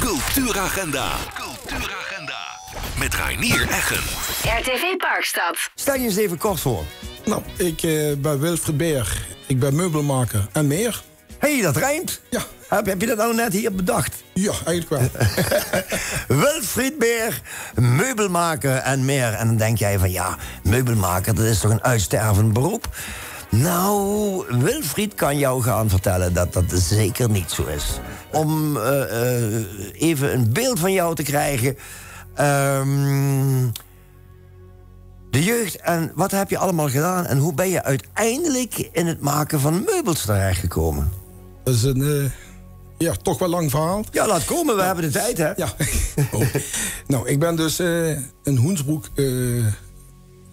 Cultuuragenda. Met Reinier Eggen. RTV Parkstad. Stel je eens even kort voor. Nou, ik ben Wilfried Beer. Ik ben meubelmaker en meer. Hé, dat rijmt. Ja. Heb je dat nou net hier bedacht? Ja, eigenlijk wel. Wilfried Beer, meubelmaker en meer. En dan denk jij van ja, meubelmaker, dat is toch een uitstervend beroep? Nou, Wilfried kan jou gaan vertellen dat dat zeker niet zo is. Om even een beeld van jou te krijgen. De jeugd en wat heb je allemaal gedaan? En hoe ben je uiteindelijk in het maken van meubels terechtgekomen? Dat is een, toch wel lang verhaal. Ja, laat komen, we hebben de tijd, hè? Ja. Oh. Nou, ik ben dus in Hoensbroek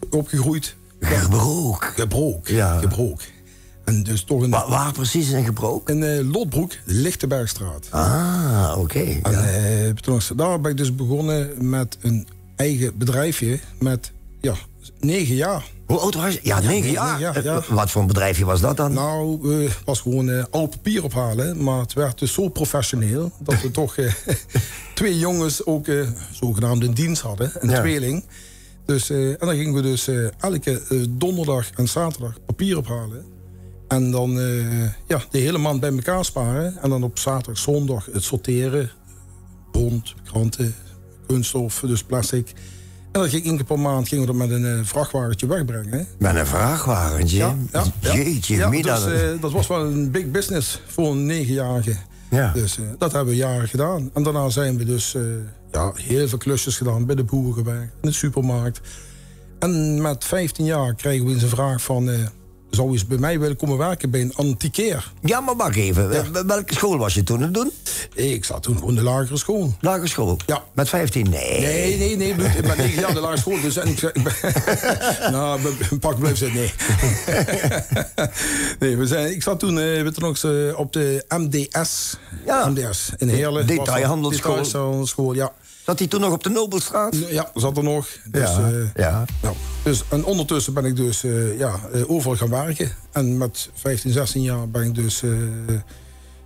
opgegroeid. Gebroek. Gebroek. Ja. Gebroek. En dus toch Waar precies in Gebroek? In Lotbroek, de Lichtenbergstraat. Ah, oké. En daar ben ik dus begonnen met een eigen bedrijfje met 9 jaar. Hoe oud was je? Ja, 9 jaar. Ja. Wat voor een bedrijfje was dat dan? Nou, het was gewoon oud papier ophalen. Maar het werd dus zo professioneel dat we toch 2 jongens ook zogenaamd in dienst hadden. Een tweeling. Dus, en dan gingen we dus elke donderdag en zaterdag papier ophalen. En dan de hele maand bij elkaar sparen. En dan op zaterdag, zondag het sorteren. Bont, kranten, kunststof, dus plastic. En dan ging 1 keer per maand gingen we dat met een vrachtwagentje wegbrengen. Met een vrachtwagentje? Ja. Jeetje, dus, dat was wel een big business voor een 9-jarige. Ja. Dus dat hebben we jaren gedaan. En daarna zijn we dus heel veel klusjes gedaan. Bij de boeren gewerkt, in de supermarkt. En met 15 jaar kregen we eens een vraag van... zou je eens bij mij willen komen werken bij een antiquair? Ja, maar wacht even. Ja. Welke school was je toen aan het doen? Ik zat toen gewoon de lagere school. Lagere school? Ja. Met 15? Nee. Nee. Ik ben 9 jaar de lagere school. Dus ik ben... nou, een pak blijf zitten, nee. Nee, ik zat toen op de MDS. Ja. MDS in Heerlen. Detailhandelschool. Detailhandelschool, ja. Zat hij toen nog op de Nobelstraat? Ja, zat er nog. Dus, Nou, dus, en ondertussen ben ik dus overal gaan werken. En met 15, 16 jaar ben ik dus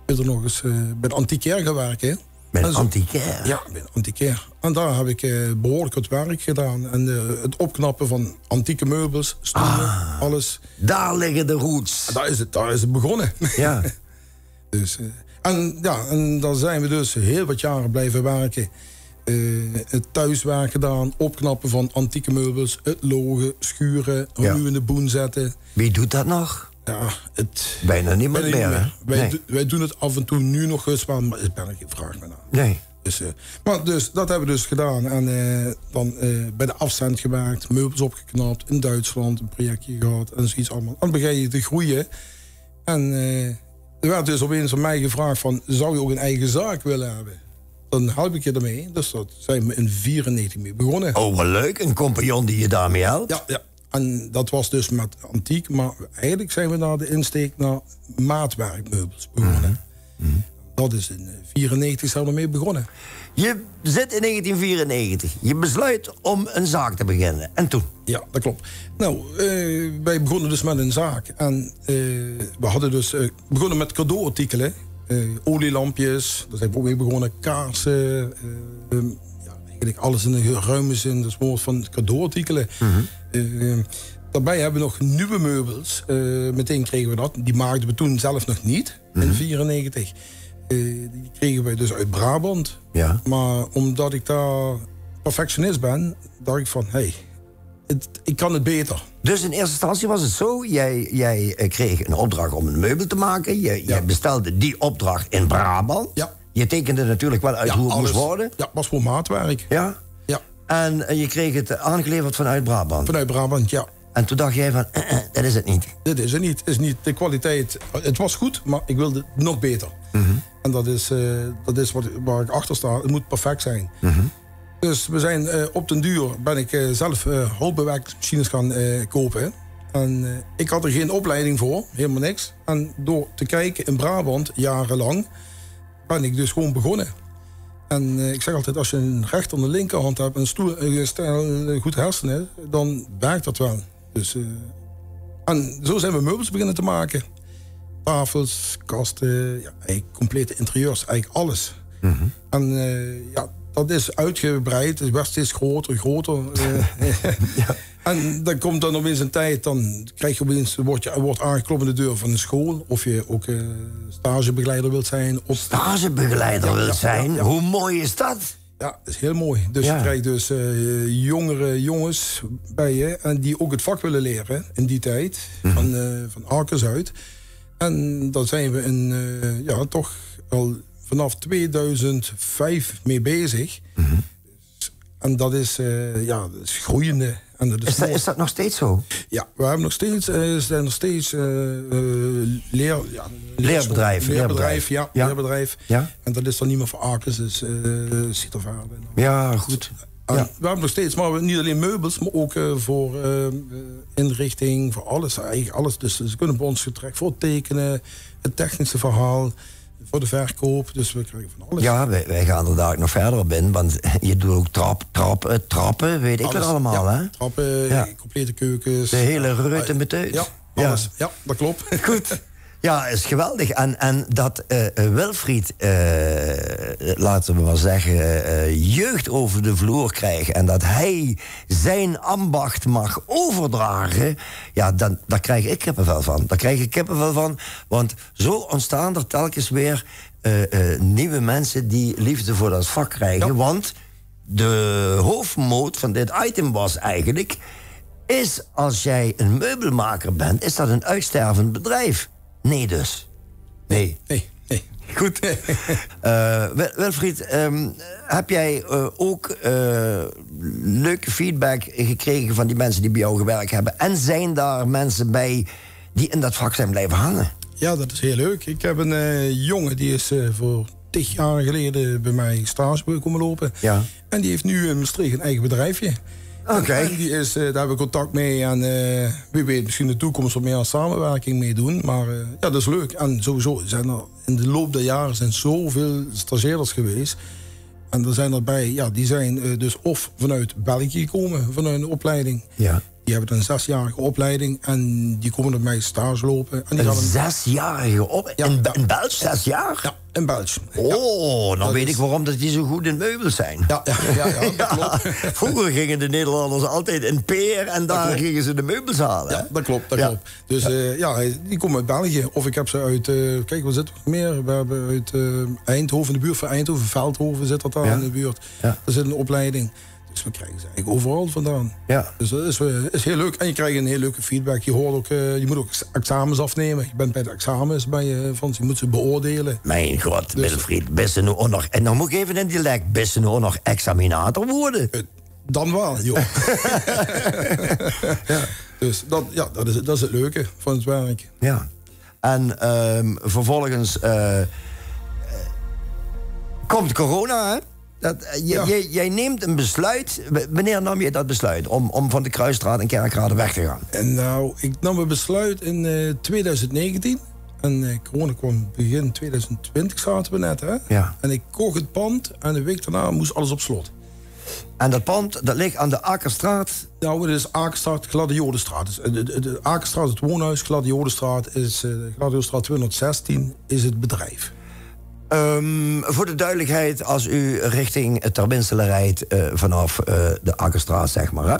weer nog eens bij de antiquair gaan werken. Bij een antiquair? Ja, bij een antiquair. En daar heb ik behoorlijk het werk gedaan. En het opknappen van antieke meubels, stoelen, alles. Daar liggen de roots. Daar is het begonnen. Ja. Dus, en dan zijn we dus heel wat jaren blijven werken. Het thuiswerk gedaan, opknappen van antieke meubels, het logen, schuren, opnieuw in de boen zetten. Wie doet dat nog? Ja, bijna niemand meer, hè? Wij doen het af en toe nu nog eens, maar het ben ik geen vraag meer naar. Nee. Dus dat hebben we dus gedaan. En dan bij de afstand gewerkt, meubels opgeknapt, in Duitsland een projectje gehad en zoiets allemaal. En dan begin je te groeien. En er werd dus opeens aan mij gevraagd van, zou je ook een eigen zaak willen hebben? Dan help ik je ermee. Dus dat zijn we in 1994 mee begonnen. Oh, wat leuk. Een compagnon die je daarmee helpt. Ja. En dat was dus met antiek. Maar eigenlijk zijn we naar de insteek naar maatwerkmeubels begonnen. Mm-hmm. Dat is in 1994 zijn we mee begonnen. Je zit in 1994. Je besluit om een zaak te beginnen. En toen? Ja, dat klopt. Nou, wij begonnen dus met een zaak. En we hadden dus begonnen met cadeauartikelen. Olielampjes, daar zijn we ook mee begonnen. Kaarsen, eigenlijk alles in een ruime zin. Dat is woord van cadeauartikelen. Mm-hmm. Daarbij hebben we nog nieuwe meubels. Meteen kregen we dat. Die maakten we toen zelf nog niet, in 1994. Die kregen we dus uit Brabant. Ja. Maar omdat ik daar perfectionist ben, dacht ik van, ik kan het beter. Dus in eerste instantie was het zo, jij kreeg een opdracht om een meubel te maken. Jij bestelde die opdracht in Brabant. Ja. Je tekende natuurlijk wel uit hoe het moest worden. Ja, was voor maatwerk. Ja? Ja. En je kreeg het aangeleverd vanuit Brabant? Vanuit Brabant, ja. En toen dacht jij van, dat is het niet. Dit is het niet. Het is niet de kwaliteit. Het was goed, maar ik wilde het nog beter. Mm-hmm. En dat is waar ik achter sta. Het moet perfect zijn. Mm-hmm. Dus we zijn op den duur ben ik zelf houtbewerkingsmachines gaan kopen. En ik had er geen opleiding voor, helemaal niks. En door te kijken in Brabant, jarenlang, ben ik dus gewoon begonnen. En ik zeg altijd, als je een rechter en een linkerhand hebt en goed hersenen, dan werkt dat wel. Dus, en zo zijn we meubels beginnen te maken. Tafels, kasten, eigenlijk complete interieurs, eigenlijk alles. En dat is uitgebreid, het werd steeds groter. En dan komt dan opeens een tijd, dan krijg je opeens, wordt aangeklopt aan de deur van een school. Of je ook stagebegeleider wilt zijn. Stagebegeleider wilt zijn? Ja. Hoe mooi is dat? Ja, dat is heel mooi. Dus je krijgt dus jongere jongens bij je en die ook het vak willen leren in die tijd. Van Arkens uit. En daar zijn we toch al vanaf 2005 mee bezig. En dat is groeiende. En dat is dat nog steeds zo? Ja, we hebben nog steeds, leerbedrijf. Leerbedrijf. Ja. En dat is dan niet meer voor Arkens, dus Siettervaarde. Ja, goed. We hebben nog steeds, maar niet alleen meubels, maar ook voor inrichting, voor alles. Eigenlijk alles. Dus ze kunnen bij ons getrekken voor het tekenen, het technische verhaal, voor de verkoop. Dus we krijgen van alles. Ja, wij gaan er daar nog verder op in. Want je doet ook trappen, weet ik het allemaal. Hè? Trappen, complete keukens. De hele reut en beteut. Ja, alles. Ja, dat klopt. Goed. Ja, is geweldig. En dat Wilfried, laten we maar zeggen, jeugd over de vloer krijgt en dat hij zijn ambacht mag overdragen, ja, daar krijg ik kippenvel van. Daar krijg ik kippenvel van, want zo ontstaan er telkens weer nieuwe mensen die liefde voor dat vak krijgen. Ja. Want de hoofdmoot van dit item was eigenlijk, is als jij een meubelmaker bent, is dat een uitstervend bedrijf. Nee dus. Nee. Goed. Wilfried, heb jij ook leuke feedback gekregen van die mensen die bij jou gewerkt hebben? En zijn daar mensen bij die in dat vak zijn blijven hangen? Ja, dat is heel leuk. Ik heb een jongen die is voor 10 jaar geleden bij mij stage komen lopen. Ja. En die heeft nu in Maastricht een eigen bedrijfje. Oké. En die is, daar hebben we contact mee en wie weet misschien in de toekomst wat meer aan samenwerking mee doen. Maar dat is leuk. En sowieso zijn er in de loop der jaren zijn zoveel stagiaires geweest. En er zijn erbij, die zijn dus of vanuit België gekomen, vanuit een opleiding. Ja. Die hebben een 6-jarige opleiding en die komen bij mij stage lopen. En die een 6-jarige opleiding? Ja, in België 6 jaar? Ja, in België. Oh, nou weet ik waarom dat die zo goed in meubels zijn. Ja, dat klopt. Vroeger gingen de Nederlanders altijd in Peer en daar gingen ze de meubels halen. Ja, dat klopt. Dus die komen uit België. Of ik heb ze uit, kijk, waar zit er nog meer? We hebben uit Eindhoven, de buurt van Eindhoven, Veldhoven zit dat daar in de buurt. Ja. Daar zit een opleiding. Dus we krijgen ze eigenlijk overal vandaan. Ja. Dus dat is heel leuk. En je krijgt een heel leuke feedback. Je hoort ook, je moet ook examens afnemen. Je bent bij de examens je moet ze beoordelen. Mijn god, dus, Wilfried, best nu ook nog... En dan moet ik even in dialect, best nu ook nog examinator worden? Dan wel, joh. Dus dat is het leuke van het werk. Ja. En vervolgens komt corona, hè? Jij neemt een besluit. Wanneer nam je dat besluit om van de Kruisstraat en Kerkrade weg te gaan? En nou, ik nam een besluit in 2019. En corona kwam begin 2020, zaten we net, hè? Ja. En ik kocht het pand en de week daarna moest alles op slot. En dat pand, dat ligt aan de Akerstraat? Nou, het is Akerstraat, Gladiolenstraat. Dus de Akerstraat, het woonhuis, Gladiolenstraat is Gladiolenstraat 216 is het bedrijf. Voor de duidelijkheid, als u richting Terwinstelen rijdt vanaf de Akerstraat, zeg maar, hè,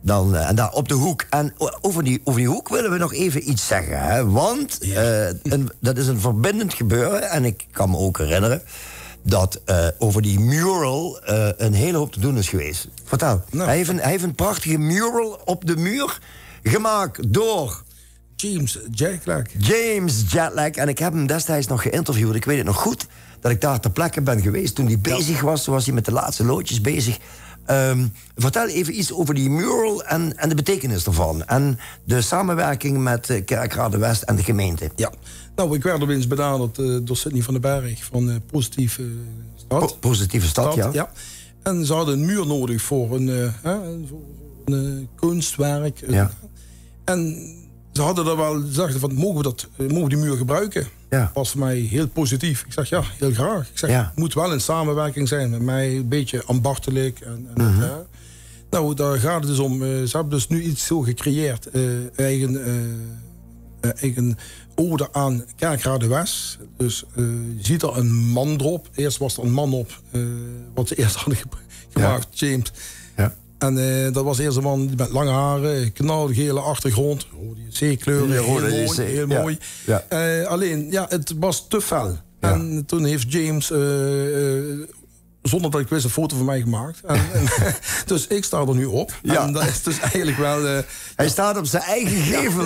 dan, en daar op de hoek. En over die hoek willen we nog even iets zeggen. Hè, want dat is een verbindend gebeuren. En ik kan me ook herinneren dat over die mural een hele hoop te doen is geweest. Vertel. Nou. Hij heeft een prachtige mural op de muur gemaakt door... James Jetlag. James Jetlag. En ik heb hem destijds nog geïnterviewd. Ik weet het nog goed, dat ik daar ter plekke ben geweest. Toen hij bezig was, toen was hij met de laatste loodjes bezig. Vertel even iets over die mural en de betekenis ervan. En de samenwerking met Kerkrade West en de gemeente. Ja, nou, ik werd opeens benaderd door Sidney van den Berg van Positieve Stad. Positieve Stad, ja. En ze hadden een muur nodig voor een kunstwerk. Ja. En ze hadden er wel gezegd van, mogen we die muur gebruiken? Ja. Dat was voor mij heel positief. Ik zeg, ja, heel graag. Ik zeg, het moet wel een samenwerking zijn met mij. Een beetje ambachtelijk. Nou, daar gaat het dus om. Ze hebben dus nu iets zo gecreëerd. eigenlijk een ode aan Kerkrade West. Dus je ziet er een man erop. Eerst was er een man op, wat ze eerst hadden gemaakt, James. Ja. En dat was eerst een man met lange haren, knalgele achtergrond. Die C-kleuren, heel mooi. Ja. Alleen, het was te fel. Ja. En toen heeft James, zonder dat ik wist, een foto van mij gemaakt. Dus ik sta er nu op. Ja. En dat is dus eigenlijk wel... hij staat op zijn eigen gevel.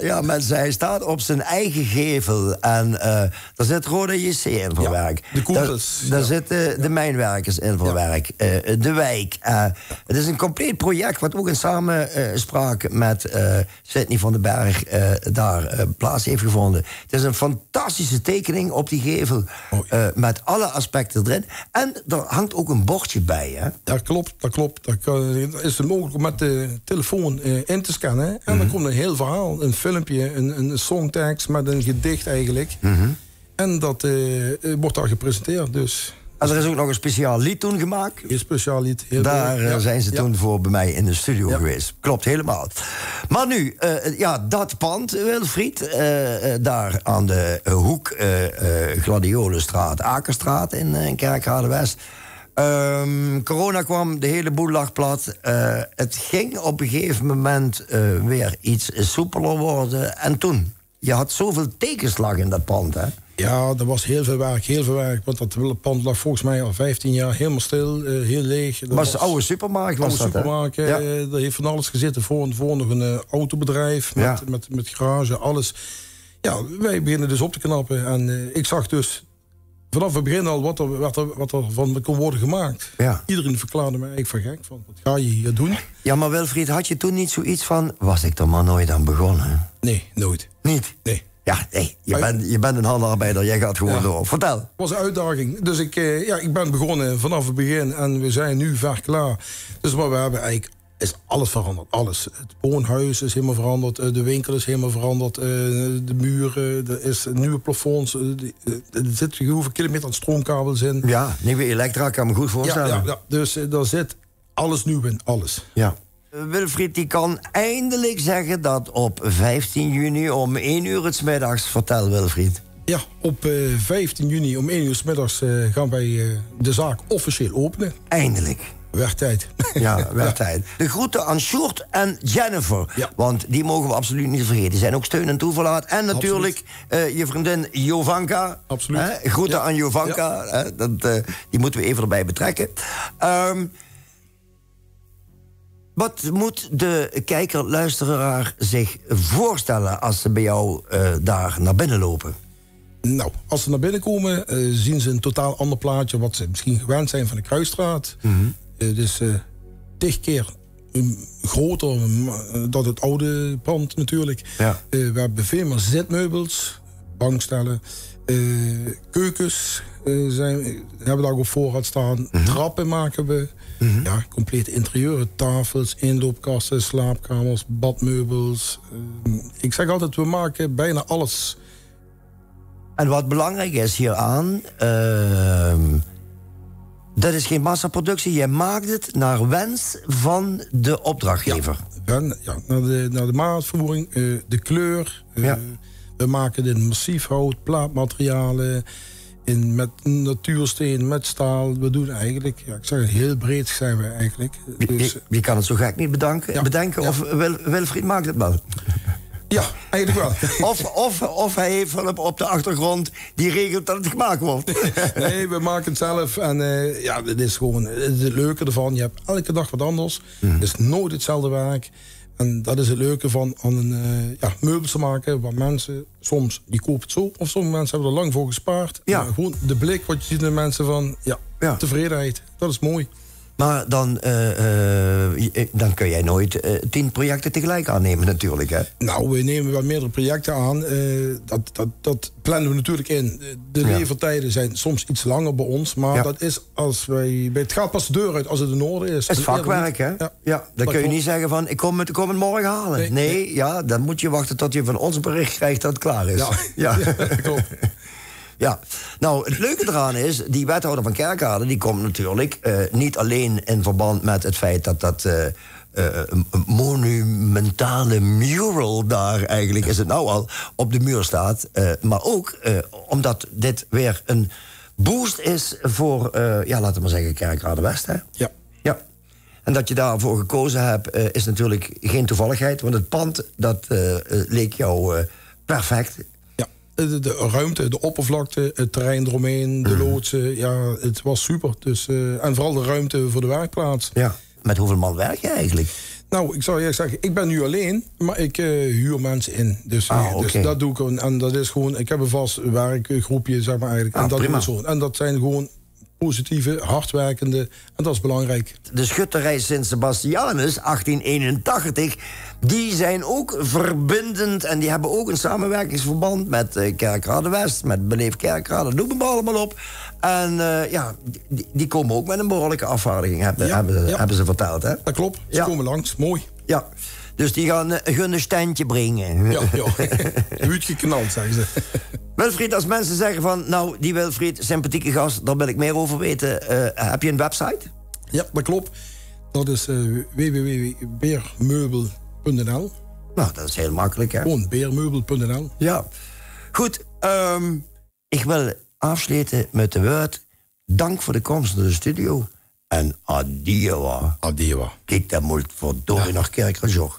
Ja, mensen, hij staat op zijn eigen gevel. En daar zit Roda JC in verwerkt. De Koeters. Daar zitten de mijnwerkers in verwerkt. De wijk. Het is een compleet project wat ook in samenspraak met Sidney van den Berg daar plaats heeft gevonden. Het is een fantastische tekening op die gevel. Met alle aspecten erin. En er hangt ook een bordje bij, hè? Dat klopt. Dat is het mogelijk om met de telefoon in te scannen. En dan komt een heel verhaal, een filmpje, een songtekst met een gedicht eigenlijk. En dat wordt daar gepresenteerd, dus... En er is ook nog een speciaal lied toen gemaakt. Een speciaal lied. Daar zijn ze toen voor bij mij in de studio geweest. Klopt, helemaal. Maar nu, dat pand, Wilfried, daar aan de hoek Gladiolenstraat, Akerstraat in Kerkrade West. Corona kwam, de hele boel lag plat. Het ging op een gegeven moment weer iets soepeler worden. En toen, je had zoveel tegenslag in dat pand, hè? Ja, dat was heel veel werk. Want dat pand lag volgens mij al 15 jaar helemaal stil, heel leeg. Dat was de oude supermarkt, was dat, supermarkt, ja. Daar heeft van alles gezeten. Voor nog een autobedrijf met garage, alles. Ja, wij beginnen dus op te knappen. En ik zag dus vanaf het begin al wat er van kon worden gemaakt. Ja. Iedereen verklaarde mij eigenlijk van gek. Van, wat ga je hier doen? Ja, maar Wilfried, had je toen niet zoiets van... was ik er maar nooit aan begonnen? Nee, nooit. Niet? Nee. Ja, nee, je bent een handarbeider, jij gaat gewoon door. Vertel. Het was een uitdaging. Dus ik ben begonnen vanaf het begin en we zijn nu ver klaar. Dus wat we hebben eigenlijk... is alles veranderd, alles. Het woonhuis is helemaal veranderd, de winkel is helemaal veranderd, de muren, er is nieuwe plafonds, er zit hoeveel kilometer aan stroomkabels in. Ja, nieuwe elektra, kan me goed voorstellen. Ja, dus daar zit alles nieuw in, alles. Ja. Wilfried die kan eindelijk zeggen dat op 15 juni om 1 uur 's middags... Vertel, Wilfried. Ja, op 15 juni om 1 uur 's middags gaan wij de zaak officieel openen. Eindelijk. Werd tijd. Ja, werd tijd. De groeten aan Sjoerd en Jennifer. Ja. Want die mogen we absoluut niet vergeten. Die zijn ook steun en toeverlaat. En natuurlijk je vriendin Jovanka. Absoluut. Groeten aan Jovanka. Ja. Die moeten we even erbij betrekken. Wat moet de kijker, luisteraar zich voorstellen... als ze bij jou daar naar binnen lopen? Nou, als ze naar binnen komen, zien ze een totaal ander plaatje... wat ze misschien gewend zijn van de Kruisstraat. Dus 10 keer groter dan het oude pand natuurlijk. Ja. We hebben veel meer zitmeubels, bankstellen, keukens hebben we daar op voorraad staan. Trappen maken we. Ja, complete interieuren, tafels, inloopkasten, slaapkamers, badmeubels. Ik zeg altijd, we maken bijna alles. En wat belangrijk is hieraan... dat is geen massaproductie. Jij maakt het naar wens van de opdrachtgever. Naar de maatvoering, de kleur. We maken dit in massief hout, plaatmaterialen... met natuursteen, met staal. We doen eigenlijk, ik zeg heel breed zijn we eigenlijk. Dus, je kan het zo gek niet bedenken. Of Wilfried maakt het wel. Ja, eigenlijk wel. Of hij heeft hulp op de achtergrond die regelt dat het gemaakt wordt. Nee, we maken het zelf. En dit is gewoon het leuke ervan. Je hebt elke dag wat anders. Het is nooit hetzelfde werk. En dat is het leuke van meubels te maken. Waar mensen soms, die kopen het zo. Of sommige mensen hebben er lang voor gespaard. Ja. Maar gewoon de blik wat je ziet in de mensen van tevredenheid. Dat is mooi. Maar dan kun jij nooit 10 projecten tegelijk aannemen natuurlijk, hè? Nou, we nemen wel meerdere projecten aan. Dat plannen we natuurlijk in. De levertijden zijn soms iets langer bij ons. Maar dat is als het gaat pas de deur uit als het in orde is. Het is vakwerk, hè? Ja. Dan kun je niet zeggen van, ik kom het morgen halen. Nee, dan moet je wachten tot je van ons bericht krijgt dat het klaar is. Ja. Klopt. Ja, nou, het leuke eraan is, die wethouder van Kerkrade... die komt natuurlijk niet alleen in verband met het feit dat een monumentale mural daar eigenlijk, is het nou al, op de muur staat. Maar ook omdat dit weer een boost is voor, laten we maar zeggen, Kerkrade West, hè? Ja. Ja. En dat je daarvoor gekozen hebt, is natuurlijk geen toevalligheid. Want het pand, dat leek jou perfect. Ja, de ruimte, de oppervlakte, het terrein eromheen, de loodsen. Ja, het was super. Dus, en vooral de ruimte voor de werkplaats. Ja. Met hoeveel man werk je eigenlijk? Nou, ik zou eerlijk zeggen, ik ben nu alleen, maar ik huur mensen in. Dus, dus dat doe ik. En dat is gewoon, ik heb een vast werkgroepje, zeg maar eigenlijk. En dat prima. doen we zo. En dat zijn gewoon positieve, hardwerkende, en dat is belangrijk. De schutterij Sint-Sebastianus, 1881, die zijn ook verbindend en die hebben ook een samenwerkingsverband met Kerkrade West, met Beleef Kerkrade, noem hem allemaal op. En die komen ook met een behoorlijke afvaardiging, hebben ze verteld, hè? Dat klopt, ze komen langs, mooi. Ja, dus die gaan een standje brengen. Ja. Huut geknald, zeggen ze. Wilfried, als mensen zeggen van, nou, die Wilfried, sympathieke gast, daar wil ik meer over weten. Heb je een website? Ja, dat klopt. Dat is www.beermeubel.nl. Nou, dat is heel makkelijk, hè? Gewoon beermeubel.nl. Ja. Goed, ik wil afsluiten met de woord. Dank voor de komst naar de studio. En adieu. Adieu. Kijk, dat moet verdorie nog Kerkrade.